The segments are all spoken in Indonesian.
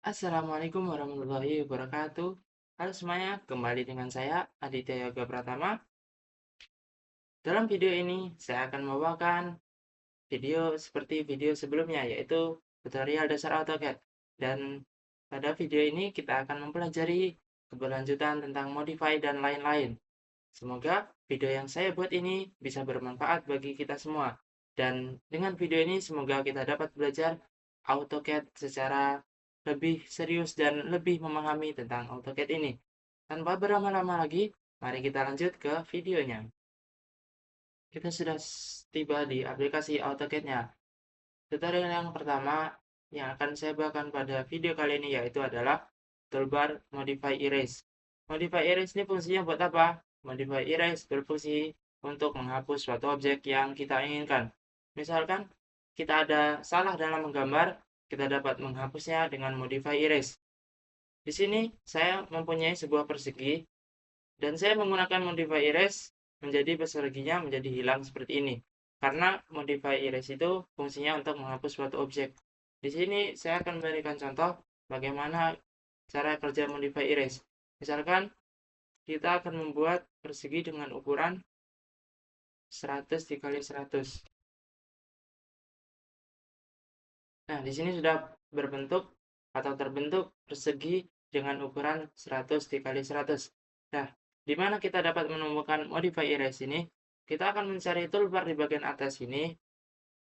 Assalamualaikum warahmatullahi wabarakatuh. Halo semuanya, kembali dengan saya Aditya Yoga Pratama. Dalam video ini, saya akan membawakan video seperti video sebelumnya, yaitu tutorial dasar AutoCAD. Dan pada video ini kita akan mempelajari keberlanjutan tentang modify dan lain-lain. Semoga video yang saya buat ini bisa bermanfaat bagi kita semua. Dan dengan video ini semoga kita dapat belajar AutoCAD secara lebih serius dan lebih memahami tentang AutoCAD ini. Tanpa berlama-lama lagi, mari kita lanjut ke videonya. Kita sudah tiba di aplikasi AutoCAD-nya. Tutorial yang pertama yang akan saya bawakan pada video kali ini yaitu adalah toolbar Modify Erase. Modify Erase ini fungsinya buat apa? Modify Erase berfungsi untuk menghapus suatu objek yang kita inginkan. Misalkan kita ada salah dalam menggambar, kita dapat menghapusnya dengan Modify Erase. Di sini saya mempunyai sebuah persegi dan saya menggunakan Modify Erase menjadi perseginya menjadi hilang seperti ini. Karena Modify Erase itu fungsinya untuk menghapus suatu objek. Di sini saya akan memberikan contoh bagaimana cara kerja Modify Erase. Misalkan kita akan membuat persegi dengan ukuran 100 dikali 100. Nah, di sini sudah berbentuk atau terbentuk persegi dengan ukuran 100 dikali 100. Nah, di mana kita dapat menemukan Modify Erase ini? Kita akan mencari toolbar di bagian atas ini.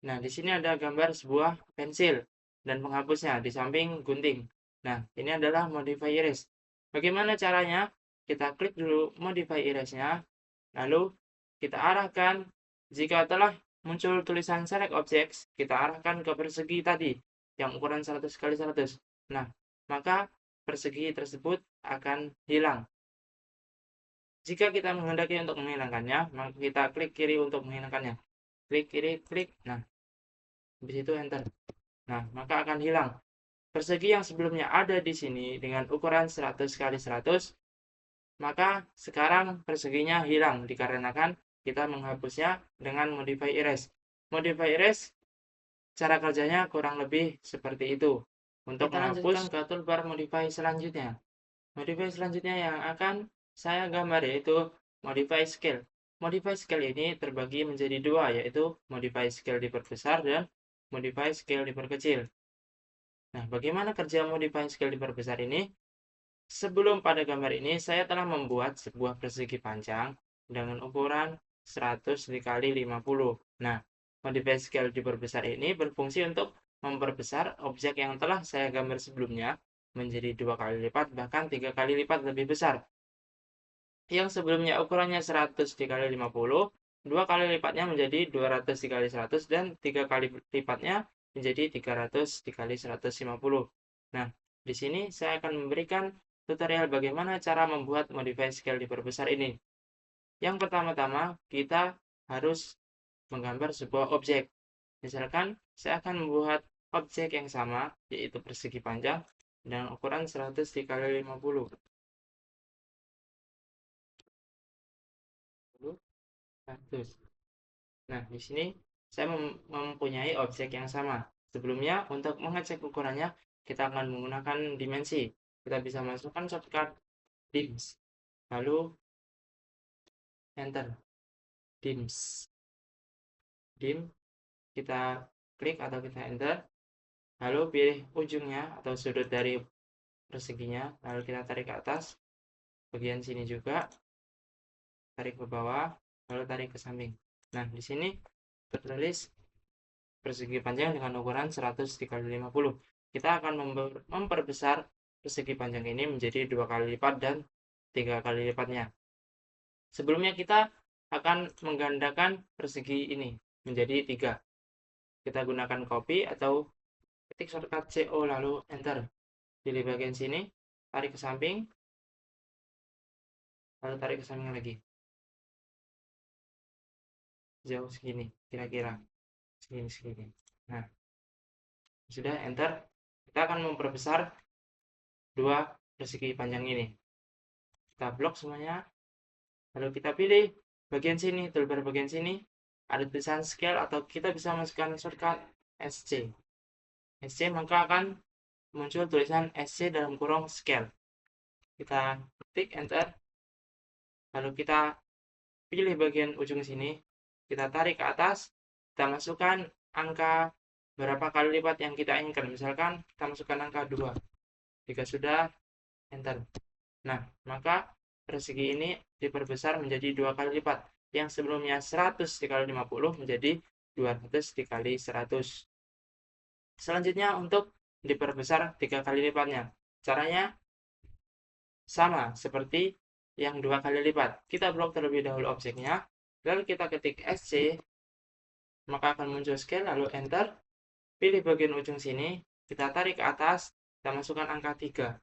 Nah, di sini ada gambar sebuah pensil dan penghapusnya di samping gunting. Nah, ini adalah Modify Erase. Bagaimana caranya? Kita klik dulu Modify Erase-nya, lalu kita arahkan. Jika telah muncul tulisan Select Objects, kita arahkan ke persegi tadi yang ukuran 100 kali 100. Nah, maka persegi tersebut akan hilang. Jika kita menghendaki untuk menghilangkannya, maka kita klik kiri untuk menghilangkannya. Klik kiri, klik. Nah, habis itu enter. Nah, maka akan hilang. Persegi yang sebelumnya ada di sini dengan ukuran 100 kali 100, maka sekarang perseginya hilang dikarenakan kita menghapusnya dengan Modify Erase. Modify Erase cara kerjanya kurang lebih seperti itu. Untuk kita menghapus ke toolbar Modify selanjutnya. Modify selanjutnya yang akan saya gambar yaitu Modify Scale. Modify Scale ini terbagi menjadi dua, yaitu Modify Scale diperbesar dan Modify Scale diperkecil. Nah, bagaimana kerja Modify Scale diperbesar ini? Sebelum pada gambar ini, saya telah membuat sebuah persegi panjang dengan ukuran 100 dikali 50. Nah, Modify Scale diperbesar ini berfungsi untuk memperbesar objek yang telah saya gambar sebelumnya menjadi 2 kali lipat, bahkan 3 kali lipat lebih besar. Yang sebelumnya ukurannya 100 dikali 50, 2 kali lipatnya menjadi 200 dikali 100, dan 3 kali lipatnya menjadi 300 dikali 150. Nah, di sini saya akan memberikan tutorial bagaimana cara membuat Modify Scale diperbesar ini. Yang pertama-tama, kita harus menggambar sebuah objek. Misalkan, saya akan membuat objek yang sama, yaitu persegi panjang, dengan ukuran 100 dikali 50. 100. Nah, di sini saya mempunyai objek yang sama. Sebelumnya, untuk mengecek ukurannya, kita akan menggunakan dimensi. Kita bisa masukkan shortcut dims, lalu enter. Dims, dim, kita klik atau kita enter, lalu pilih ujungnya atau sudut dari perseginya, lalu kita tarik ke atas, bagian sini juga, tarik ke bawah, lalu tarik ke samping. Nah, di sini tertulis persegi panjang dengan ukuran 100 dikali 50. Kita akan memperbesar persegi panjang ini menjadi 2 kali lipat dan 3 kali lipatnya. Sebelumnya kita akan menggandakan persegi ini menjadi 3. Kita gunakan copy atau ketik shortcut CO lalu enter. Pilih bagian sini, tarik ke samping, lalu tarik ke samping lagi. Jauh segini, kira-kira segini. Nah, sudah enter. Kita akan memperbesar dua persegi panjang ini. Kita blok semuanya, lalu kita pilih bagian sini, toolbar bagian sini, ada tulisan scale atau kita bisa masukkan shortcut SC. SC maka akan muncul tulisan SC dalam kurung scale. Kita ketik enter, lalu kita pilih bagian ujung sini, kita tarik ke atas, kita masukkan angka berapa kali lipat yang kita inginkan. Misalkan kita masukkan angka 2. Jika sudah, enter. Nah, maka persegi ini diperbesar menjadi 2 kali lipat. Yang sebelumnya 100 dikali 50 menjadi 200 dikali 100. Selanjutnya untuk diperbesar 3 kali lipatnya. Caranya sama seperti yang 2 kali lipat. Kita blok terlebih dahulu objeknya, lalu kita ketik SC, maka akan muncul scale, lalu enter. Pilih bagian ujung sini, kita tarik ke atas, kita masukkan angka 3.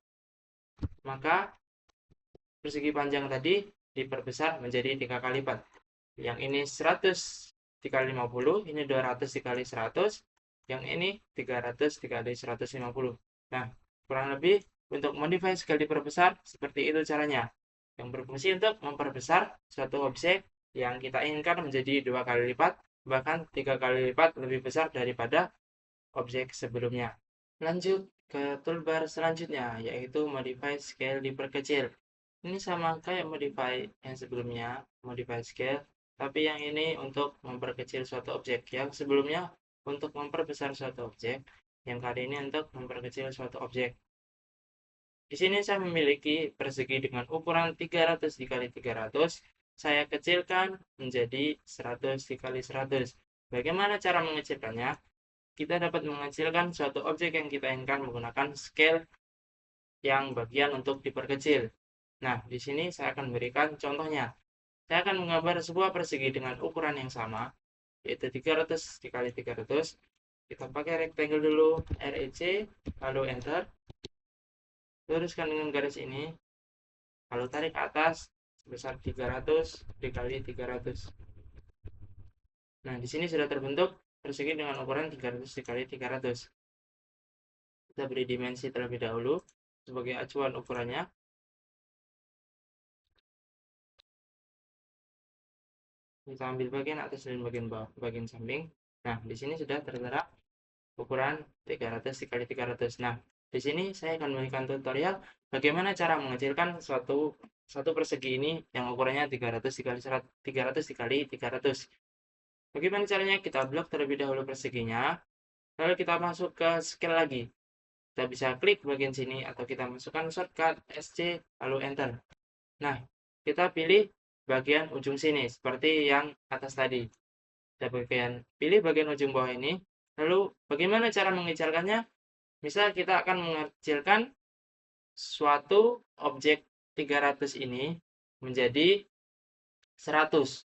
Maka persegi panjang tadi diperbesar menjadi 3 kali lipat. Yang ini 100 dikali 50, ini 200 dikali 100, yang ini 300 dikali 150. Nah, kurang lebih untuk modify scale diperbesar, seperti itu caranya. Yang berfungsi untuk memperbesar suatu objek yang kita inginkan menjadi 2 kali lipat, bahkan 3 kali lipat lebih besar daripada objek sebelumnya. Lanjut ke toolbar selanjutnya, yaitu modify scale diperkecil. Ini sama kayak modify yang sebelumnya, modify scale, tapi yang ini untuk memperkecil suatu objek. Yang sebelumnya untuk memperbesar suatu objek, yang kali ini untuk memperkecil suatu objek. Di sini saya memiliki persegi dengan ukuran 300 dikali 300. Saya kecilkan menjadi 100 dikali 100. Bagaimana cara mengecilkannya? Kita dapat mengecilkan suatu objek yang kita inginkan menggunakan scale yang bagian untuk diperkecil. Nah, di sini saya akan berikan contohnya. Saya akan menggambar sebuah persegi dengan ukuran yang sama, yaitu 300 dikali 300. Kita pakai rectangle dulu, REC, lalu enter. Luruskan dengan garis ini, lalu tarik ke atas sebesar 300 dikali 300. Nah, di sini sudah terbentuk persegi dengan ukuran 300 dikali 300. Kita beri dimensi terlebih dahulu sebagai acuan ukurannya. Kita ambil bagian atas dan bagian bawah, bagian samping. Nah, di sini sudah tertera ukuran 300 dikali 300. Nah, di sini saya akan memberikan tutorial bagaimana cara mengecilkan satu persegi ini yang ukurannya 300 dikali 100, 300 dikali 300. Bagaimana caranya? Kita blok terlebih dahulu perseginya, lalu kita masuk ke scale lagi. Kita bisa klik bagian sini atau kita masukkan shortcut SC lalu enter. Nah, kita pilih bagian ujung sini seperti yang atas tadi. Kita pilih bagian ujung bawah ini. Lalu bagaimana cara mengecilkannya? Misal kita akan mengecilkan suatu objek 300 ini menjadi 100.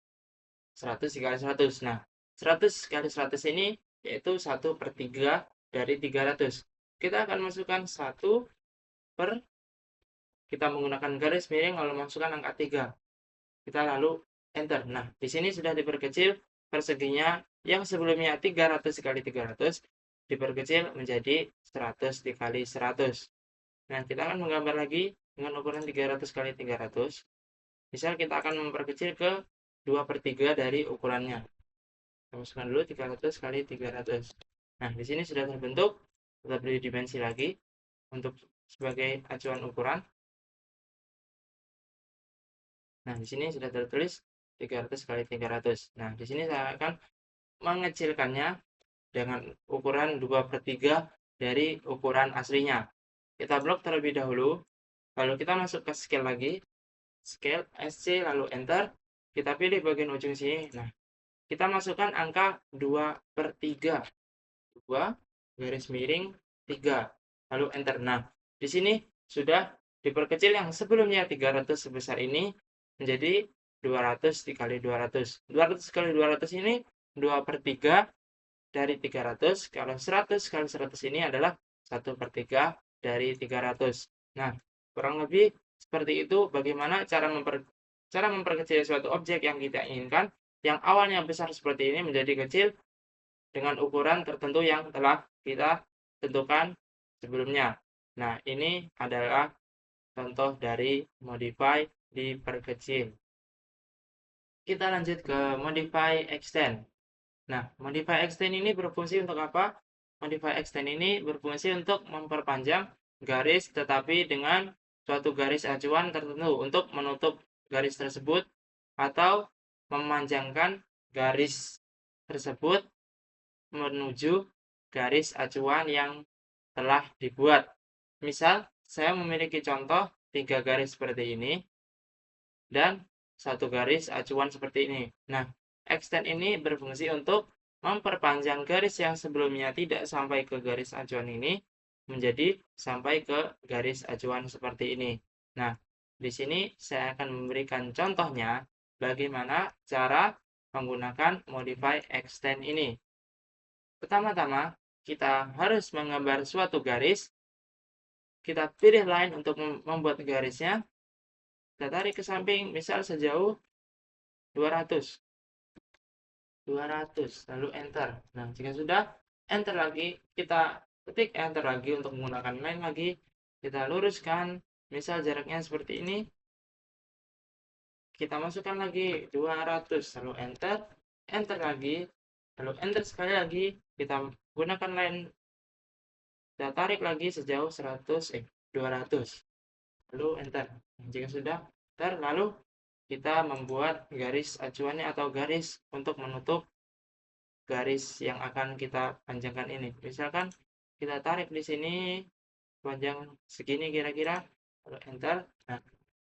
100 dikali 100. Nah, 100 kali 100 ini yaitu 1/3 dari 300. Kita akan masukkan 1 per, kita menggunakan garis miring lalu masukkan angka 3. Kita lalu enter. Nah, di sini sudah diperkecil perseginya yang sebelumnya 300 dikali 300 diperkecil menjadi 100 dikali 100. Nah, kita akan menggambar lagi dengan ukuran 300 kali 300. Misal kita akan memperkecil ke 2/3 dari ukurannya. Kita masukkan dulu 300 kali 300. Nah, di sini sudah terbentuk. Kita beri dimensi lagi untuk sebagai acuan ukuran. Nah, di sini sudah tertulis 300 kali 300. Nah, di sini saya akan mengecilkannya dengan ukuran 2/3 dari ukuran aslinya. Kita blok terlebih dahulu, lalu kita masuk ke scale lagi, scale SC lalu enter. Kita pilih bagian ujung sini. Nah, kita masukkan angka 2/3. 2 garis miring 3 lalu enter. Nah, di sini sudah diperkecil yang sebelumnya 300 sebesar ini menjadi 200 dikali 200. 200 kali 200 ini 2/3 dari 300. Kalau 100 kali 100 ini adalah 1/3 dari 300. Nah, kurang lebih seperti itu bagaimana cara memperkecil suatu objek yang kita inginkan, yang awalnya besar seperti ini menjadi kecil dengan ukuran tertentu yang telah kita tentukan sebelumnya. Nah, ini adalah contoh dari modify diperkecil. Kita lanjut ke modify extend. Nah, modify extend ini berfungsi untuk apa? modify extend ini berfungsi untuk memperpanjang garis tetapi dengan suatu garis acuan tertentu untuk menutup garis tersebut atau memanjangkan garis tersebut menuju garis acuan yang telah dibuat. Misal, saya memiliki contoh 3 garis seperti ini dan 1 garis acuan seperti ini. Nah, extend ini berfungsi untuk memperpanjang garis yang sebelumnya tidak sampai ke garis acuan ini menjadi sampai ke garis acuan seperti ini. Nah, di sini saya akan memberikan contohnya bagaimana cara menggunakan modify extend ini. Pertama-tama, kita harus menggambar suatu garis. Kita pilih line untuk membuat garisnya. Kita tarik ke samping, misal sejauh 200. Lalu enter. Nah, jika sudah, enter lagi. Kita ketik enter lagi untuk menggunakan line lagi. Kita luruskan, misal jaraknya seperti ini. Kita masukkan lagi 200, lalu enter lagi, lalu enter sekali lagi. Kita gunakan line, kita tarik lagi sejauh 200, lalu enter. Jika sudah enter, lalu kita membuat garis acuannya atau garis untuk menutup garis yang akan kita panjangkan ini. Misalkan kita tarik di sini panjang segini kira-kira, lalu enter. Nah,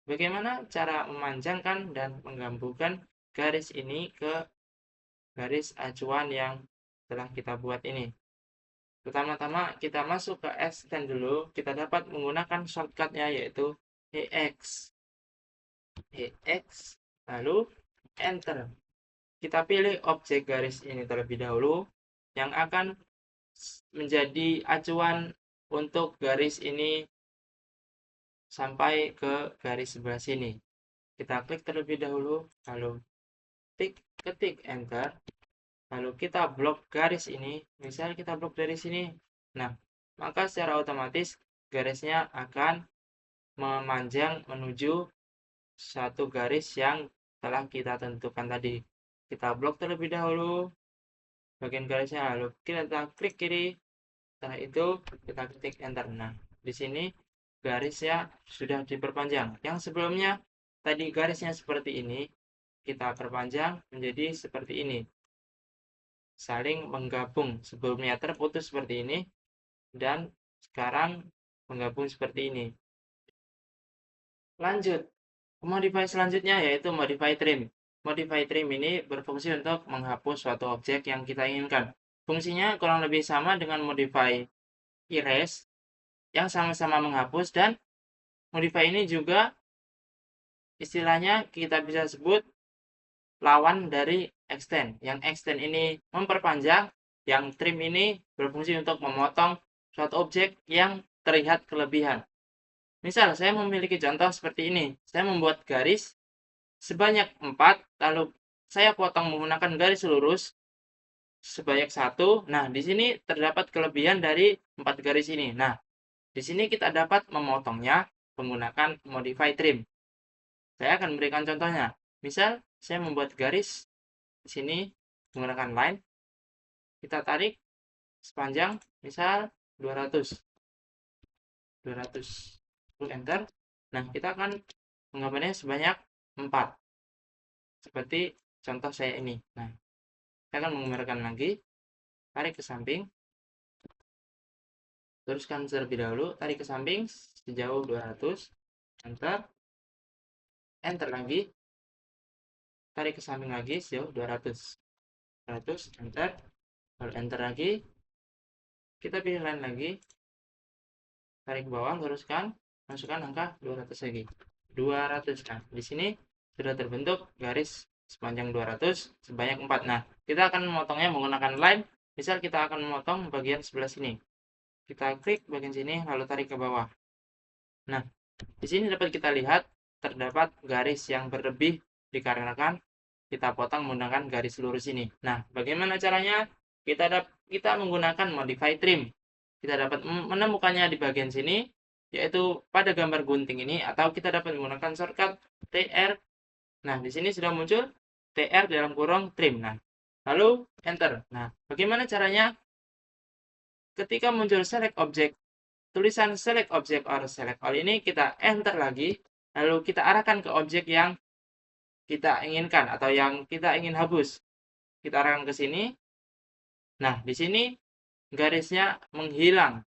bagaimana cara memanjangkan dan menggabungkan garis ini ke garis acuan yang telah kita buat ini? Pertama-tama kita masuk ke extend dulu, kita dapat menggunakan shortcutnya yaitu EX. Lalu enter. Kita pilih objek garis ini terlebih dahulu yang akan menjadi acuan untuk garis ini sampai ke garis sebelah sini. Kita klik terlebih dahulu, lalu ketik enter, lalu kita blok garis ini. Misal kita blok dari sini. Nah, maka secara otomatis garisnya akan memanjang menuju satu garis yang telah kita tentukan tadi. Kita blok terlebih dahulu bagian garisnya, lalu kita klik kiri. Setelah itu kita ketik enter. Nah, di sini garisnya sudah diperpanjang. Yang sebelumnya tadi garisnya seperti ini, kita perpanjang menjadi seperti ini. Saling menggabung. Sebelumnya terputus seperti ini dan sekarang menggabung seperti ini. Lanjut, modify selanjutnya yaitu modify trim. Modify trim ini berfungsi untuk menghapus suatu objek yang kita inginkan. Fungsinya kurang lebih sama dengan modify erase yang sama-sama menghapus, dan modify ini juga istilahnya kita bisa sebut lawan dari extend. Yang extend ini memperpanjang, yang trim ini berfungsi untuk memotong suatu objek yang terlihat kelebihan. Misal, saya memiliki contoh seperti ini. Saya membuat garis sebanyak 4, lalu saya potong menggunakan garis lurus sebanyak 1. Nah, di sini terdapat kelebihan dari 4 garis ini. Nah, di sini kita dapat memotongnya menggunakan modify trim. Saya akan memberikan contohnya. Misal, saya membuat garis di sini menggunakan line. Kita tarik sepanjang misal 200. Enter. Nah, kita akan menggambarnya sebanyak 4. Seperti contoh saya ini. Nah, saya akan menggambarkan lagi. Tarik ke samping. Teruskan terlebih dahulu. Tarik ke samping sejauh 200. Enter. Enter lagi. Tarik ke samping lagi sejauh 200. Enter. Lalu enter lagi. Kita pilih line lagi. Tarik ke bawah, luruskan. Masukkan angka 200 lagi. 200. Nah, di sini sudah terbentuk garis sepanjang 200 sebanyak 4. Nah, kita akan memotongnya menggunakan line. Misal kita akan memotong bagian sebelah sini. Kita klik bagian sini lalu tarik ke bawah. Nah, di sini dapat kita lihat terdapat garis yang berlebih dikarenakan kita potong menggunakan garis lurus ini. Nah, bagaimana caranya? Kita menggunakan modify trim. Kita dapat menemukannya di bagian sini, yaitu pada gambar gunting ini, atau kita dapat menggunakan shortcut TR. Nah, di sini sudah muncul TR dalam kurung trim. Nah, lalu enter. Nah, bagaimana caranya? ketika muncul select object, tulisan select object or select all ini kita enter lagi, lalu kita arahkan ke objek yang kita inginkan atau yang kita ingin hapus. Kita arahkan ke sini. Nah, di sini garisnya menghilang.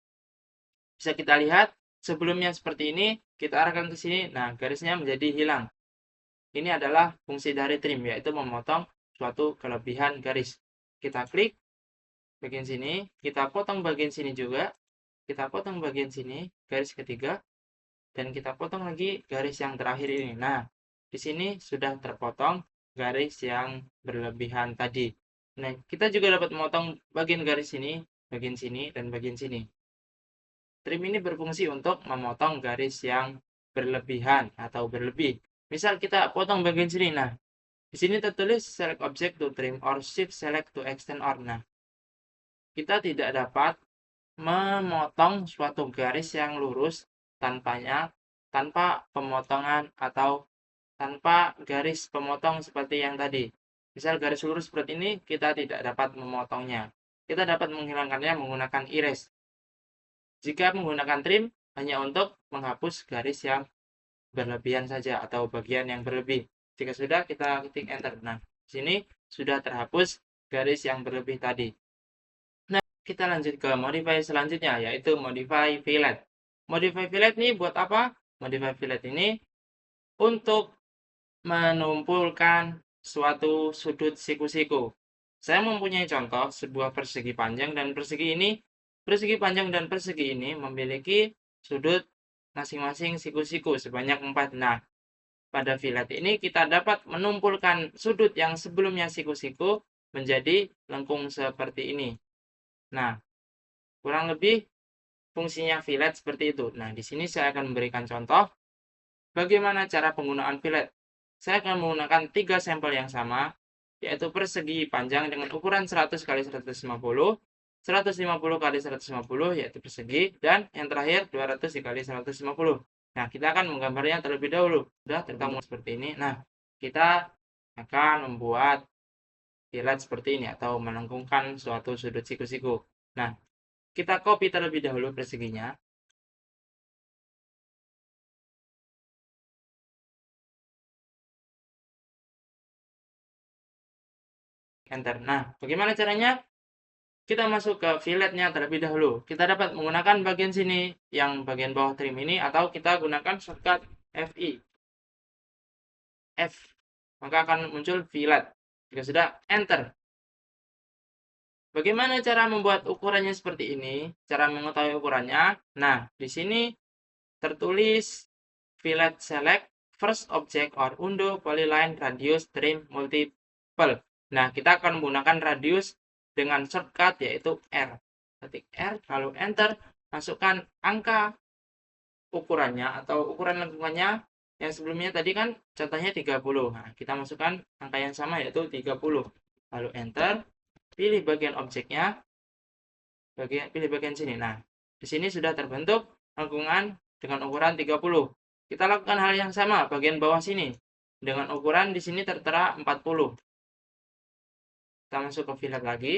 Bisa kita lihat sebelumnya seperti ini, kita arahkan ke sini. Nah, garisnya menjadi hilang. Ini adalah fungsi dari trim, yaitu memotong suatu kelebihan garis. Kita klik bagian sini, kita potong bagian sini juga, kita potong bagian sini, garis ketiga, dan kita potong lagi garis yang terakhir ini. Nah, di sini sudah terpotong garis yang berlebihan tadi. Nah, kita juga dapat memotong bagian garis ini, dan bagian sini. Trim ini berfungsi untuk memotong garis yang berlebihan atau berlebih. Misal kita potong bagian sini, nah, di sini tertulis select object to trim or shift select to extend or. Nah, kita tidak dapat memotong suatu garis yang lurus tanpa pemotongan atau tanpa garis pemotong seperti yang tadi. Misal garis lurus seperti ini, kita tidak dapat memotongnya. Kita dapat menghilangkannya menggunakan erase. Jika menggunakan trim, hanya untuk menghapus garis yang berlebihan saja atau bagian yang berlebih. Jika sudah, kita ketik enter. Nah, di sini sudah terhapus garis yang berlebih tadi. Nah, kita lanjut ke modify selanjutnya, yaitu modify fillet. Modify fillet ini buat apa? Modify fillet ini untuk menumpulkan suatu sudut siku-siku. Saya mempunyai contoh sebuah persegi panjang dan persegi ini, persegi panjang dan persegi ini memiliki sudut masing-masing siku-siku sebanyak 4. Nah, pada fillet ini kita dapat menumpulkan sudut yang sebelumnya siku-siku menjadi lengkung seperti ini. Nah, kurang lebih fungsinya fillet seperti itu. Nah, di sini saya akan memberikan contoh bagaimana cara penggunaan fillet. Saya akan menggunakan 3 sampel yang sama, yaitu persegi panjang dengan ukuran 100 x 150, 150 x 150 yaitu persegi, dan yang terakhir 200 x 150. Nah, kita akan menggambarnya terlebih dahulu. Sudah tertamu seperti ini. Nah, kita akan membuat fillet seperti ini atau melengkungkan suatu sudut siku-siku. Nah, kita copy terlebih dahulu perseginya. Enter. Nah, bagaimana caranya? Kita masuk ke filletnya terlebih dahulu. Kita dapat menggunakan bagian sini, yang bagian bawah trim ini, atau kita gunakan shortcut FI. F. Maka akan muncul fillet. Jika sudah, enter. Bagaimana cara membuat ukurannya seperti ini? Cara mengetahui ukurannya. Nah, di sini tertulis fillet select first object or undo polyline radius trim multiple. Nah, kita akan menggunakan radius dengan shortcut yaitu R. Ketik R, lalu enter, masukkan angka ukurannya atau ukuran lengkungannya. Yang sebelumnya tadi kan contohnya 30. Nah, kita masukkan angka yang sama yaitu 30. Lalu enter, pilih bagian objeknya, pilih bagian sini. Nah, di sini sudah terbentuk lengkungan dengan ukuran 30. Kita lakukan hal yang sama bagian bawah sini. Dengan ukuran di sini tertera 40. Kita masuk ke fillet lagi.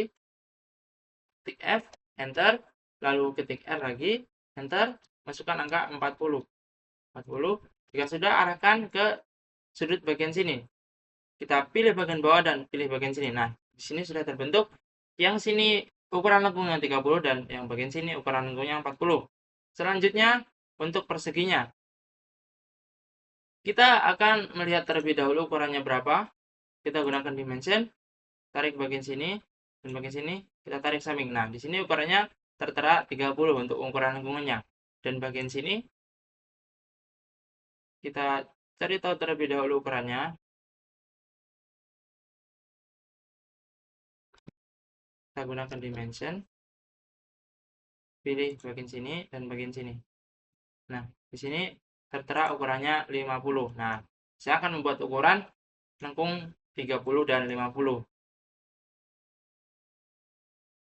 Ketik F, enter, lalu ketik R lagi, enter, masukkan angka 40. 40. Jika sudah, arahkan ke sudut bagian sini. Kita pilih bagian bawah dan pilih bagian sini. Nah, di sini sudah terbentuk. Yang sini ukuran lengkungnya 30 dan yang bagian sini ukuran lengkungnya 40. Selanjutnya, untuk perseginya. Kita akan melihat terlebih dahulu ukurannya berapa. Kita gunakan dimension, tarik bagian sini, dan bagian sini kita tarik samping. Nah, di sini ukurannya tertera 30 untuk ukuran lengkungannya. Dan bagian sini kita cari tahu terlebih dahulu ukurannya. Kita gunakan dimension, pilih bagian sini dan bagian sini. Nah, di sini tertera ukurannya 50. Nah, saya akan membuat ukuran lengkung 30 dan 50.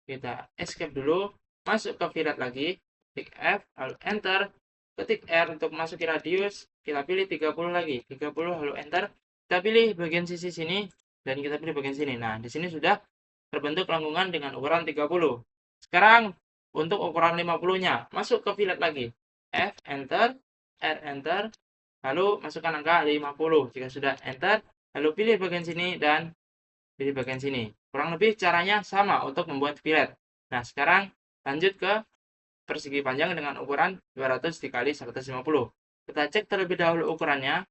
Kita escape dulu, masuk ke fillet lagi, klik F, lalu enter, ketik R untuk masuki radius, kita pilih 30 lagi, 30 lalu enter, kita pilih bagian sisi sini, dan kita pilih bagian sini. Nah, di sini sudah terbentuk lengkungan dengan ukuran 30. Sekarang, untuk ukuran 50-nya. Masuk ke fillet lagi. F, enter, R, enter, lalu masukkan angka 50. Jika sudah enter, lalu pilih bagian sini dan pilih bagian sini. Kurang lebih caranya sama untuk membuat fillet. Nah, sekarang lanjut ke persegi panjang dengan ukuran 200 dikali 150. Kita cek terlebih dahulu ukurannya.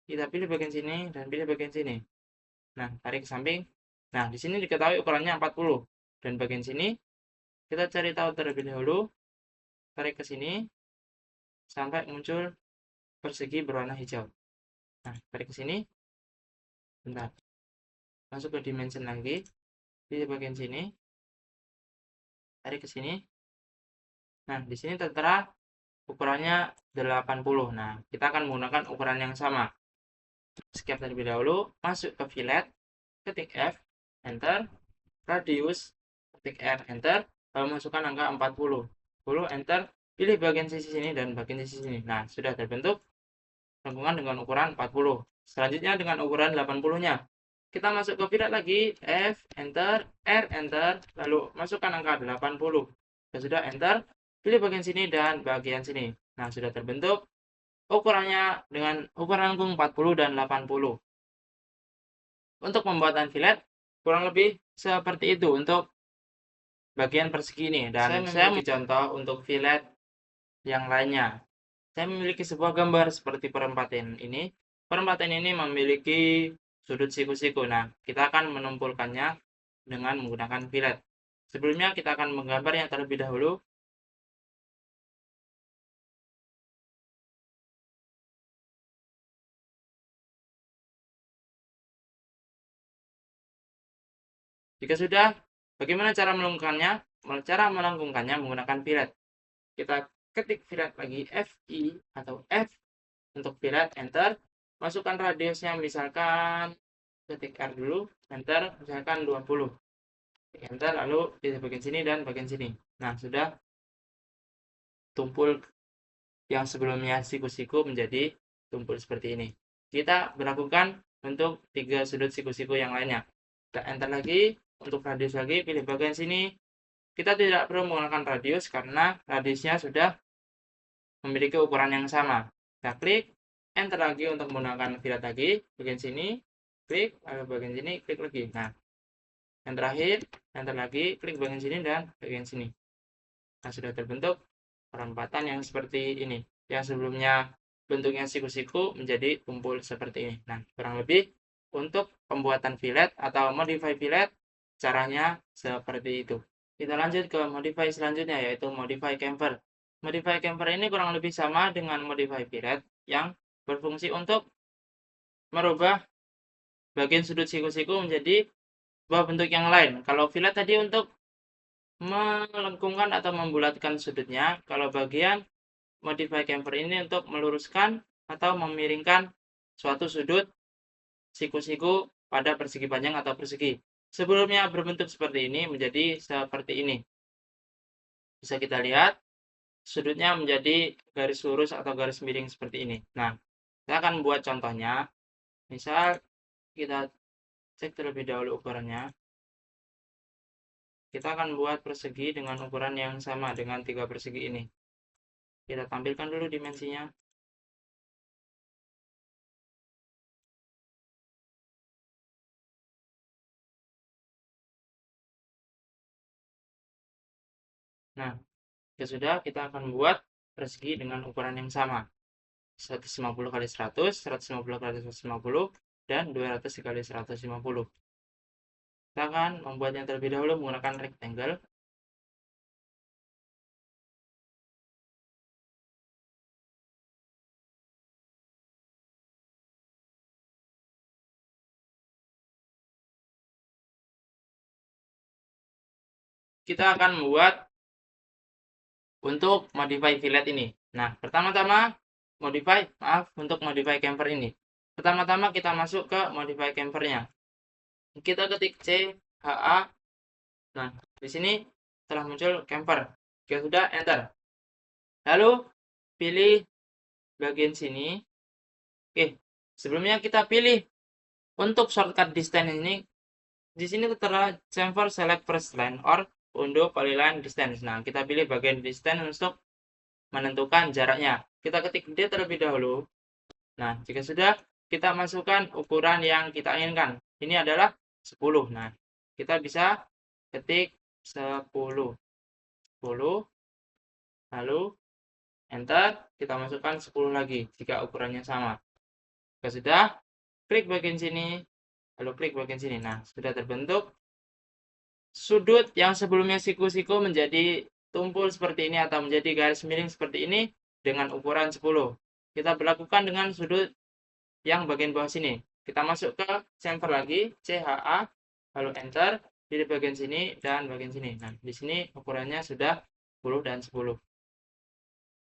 Kita pilih bagian sini dan pilih bagian sini. Nah, tarik ke samping. Nah, di sini diketahui ukurannya 40. Dan bagian sini kita cari tahu terlebih dahulu. Tarik ke sini sampai muncul persegi berwarna hijau. Nah, tarik ke sini. Bentar. Masuk ke dimension lagi. Pilih bagian sini. Tarik ke sini. Nah, di sini tertera ukurannya 80. Nah, kita akan menggunakan ukuran yang sama. Escape terlebih dahulu, masuk ke fillet, ketik F, enter, radius, ketik R, enter, lalu masukkan angka 40. 10, enter, pilih bagian sisi sini dan bagian sisi sini. Nah, sudah terbentuk lengkungan dengan ukuran 40. Selanjutnya dengan ukuran 80-nya. Kita masuk ke fillet lagi, F, enter, R, enter, lalu masukkan angka 80. Sudah enter, pilih bagian sini dan bagian sini. Nah, sudah terbentuk ukurannya dengan ukuran lengkung 40 dan 80. Untuk pembuatan fillet kurang lebih seperti itu untuk bagian persegi ini. Dan saya memiliki contoh untuk fillet yang lainnya. Saya memiliki sebuah gambar seperti perempatan ini. Perempatan ini memiliki sudut siku-siku. Nah, kita akan menumpulkannya dengan menggunakan fillet. Sebelumnya kita akan menggambarnya terlebih dahulu. Jika sudah, bagaimana cara melengkungkannya? Cara melengkungkannya menggunakan fillet. Kita ketik fillet lagi FI atau F untuk fillet, enter. Masukkan radiusnya misalkan ketik R dulu, enter, misalkan 20. Enter, lalu pilih bagian sini dan bagian sini. Nah, sudah tumpul yang sebelumnya siku-siku menjadi tumpul seperti ini. Kita berlakukan untuk 3 sudut siku-siku yang lainnya. Kita enter lagi, untuk radius lagi, pilih bagian sini. Kita tidak perlu menggunakan radius karena radiusnya sudah memiliki ukuran yang sama. Kita klik, enter lagi untuk menggunakan fillet lagi, bagian sini, klik, lalu bagian sini, klik lagi. Nah, yang terakhir, enter lagi, klik bagian sini dan bagian sini. Nah, sudah terbentuk perempatan yang seperti ini. Yang sebelumnya bentuknya siku-siku menjadi tumpul seperti ini. Nah, kurang lebih untuk pembuatan fillet atau modify fillet, caranya seperti itu. Kita lanjut ke modify selanjutnya, yaitu modify camfer. Modify camfer ini kurang lebih sama dengan modify fillet yang berfungsi untuk merubah bagian sudut siku-siku menjadi sebuah bentuk yang lain. Kalau fillet tadi untuk melengkungkan atau membulatkan sudutnya, kalau bagian modify camfer ini untuk meluruskan atau memiringkan suatu sudut siku-siku pada persegi panjang atau persegi. Sebelumnya berbentuk seperti ini menjadi seperti ini. Bisa kita lihat sudutnya menjadi garis lurus atau garis miring seperti ini. Nah, kita akan buat contohnya. Misal kita cek terlebih dahulu ukurannya. Kita akan buat persegi dengan ukuran yang sama dengan 3 persegi ini. Kita tampilkan dulu dimensinya. Nah, ya sudah, kita akan buat persegi dengan ukuran yang sama. 150 kali 100, 150 kali 150, dan 200 kali 150. Kita akan membuatnya terlebih dahulu menggunakan rectangle. Kita akan membuat untuk modify fillet ini. Nah, pertama-tama untuk modify camfer ini. Pertama-tama kita masuk ke modify camfernya. Kita ketik C, H, A. Nah, di sini telah muncul camfer. Jika sudah, enter. Lalu pilih bagian sini. Oke, sebelumnya kita pilih untuk shortcut distance ini. Di sini tertera chamfer select first line or untuk polyline distance. Nah, kita pilih bagian distance untuk menentukan jaraknya. Kita ketik D terlebih dahulu. Nah, jika sudah, kita masukkan ukuran yang kita inginkan. Ini adalah 10. Nah, kita bisa ketik 10. 10. Lalu enter, kita masukkan 10 lagi jika ukurannya sama. Jika sudah, klik bagian sini, lalu klik bagian sini. Nah, sudah terbentuk sudut yang sebelumnya siku-siku menjadi tumpul seperti ini atau menjadi garis miring seperti ini dengan ukuran 10. Kita berlakukan dengan sudut yang bagian bawah sini. Kita masuk ke chamfer lagi, CHA, lalu enter, pilih bagian sini dan bagian sini. Nah, di sini ukurannya sudah 10 dan 10.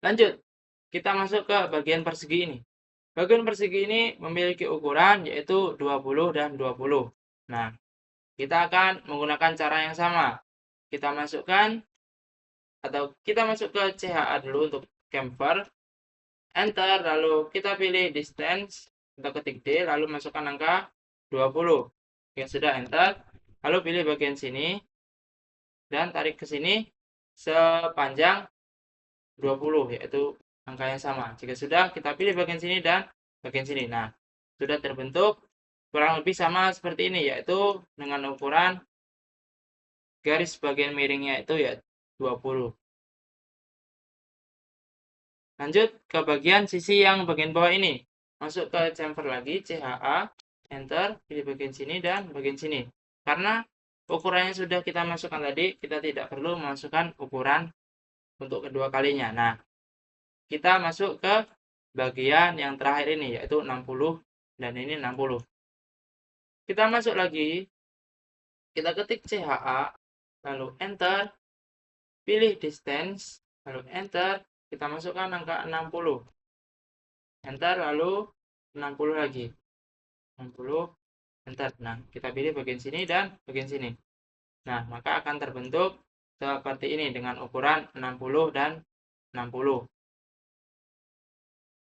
Lanjut, kita masuk ke bagian persegi ini. Bagian persegi ini memiliki ukuran yaitu 20 dan 20. Nah, kita akan menggunakan cara yang sama. Kita masukkan atau kita masuk ke CHA dulu untuk chamfer, enter, lalu kita pilih distance, kita ketik D, lalu masukkan angka 20. Oke, sudah enter, lalu pilih bagian sini dan tarik ke sini sepanjang 20, yaitu angka yang sama. Jika sudah, kita pilih bagian sini dan bagian sini. Nah, sudah terbentuk kurang lebih sama seperti ini, yaitu dengan ukuran garis bagian miringnya itu ya 20. Lanjut ke bagian sisi yang bagian bawah ini. Masuk ke chamfer lagi, CHA, enter, pilih bagian sini dan bagian sini. Karena ukurannya sudah kita masukkan tadi, kita tidak perlu memasukkan ukuran untuk kedua kalinya. Nah, kita masuk ke bagian yang terakhir ini, yaitu 60 dan ini 60. Kita masuk lagi, kita ketik CHA, lalu enter, pilih distance, lalu enter, kita masukkan angka 60. Enter, lalu 60 lagi. 60, enter. Nah, kita pilih bagian sini dan bagian sini. Nah, maka akan terbentuk seperti ini dengan ukuran 60 dan 60.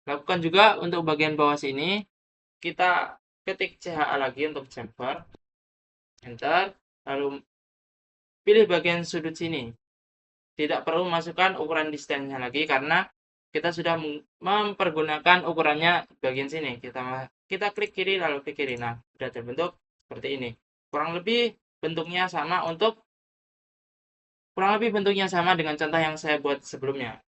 Lakukan juga untuk bagian bawah sini. Kita ketik CHA lagi untuk chamfer. Enter, lalu pilih bagian sudut sini. Tidak perlu masukkan ukuran distance-nya lagi karena kita sudah mempergunakan ukurannya bagian sini. Kita klik kiri lalu klik kiri. Nah, sudah terbentuk seperti ini. Kurang lebih bentuknya sama dengan contoh yang saya buat sebelumnya.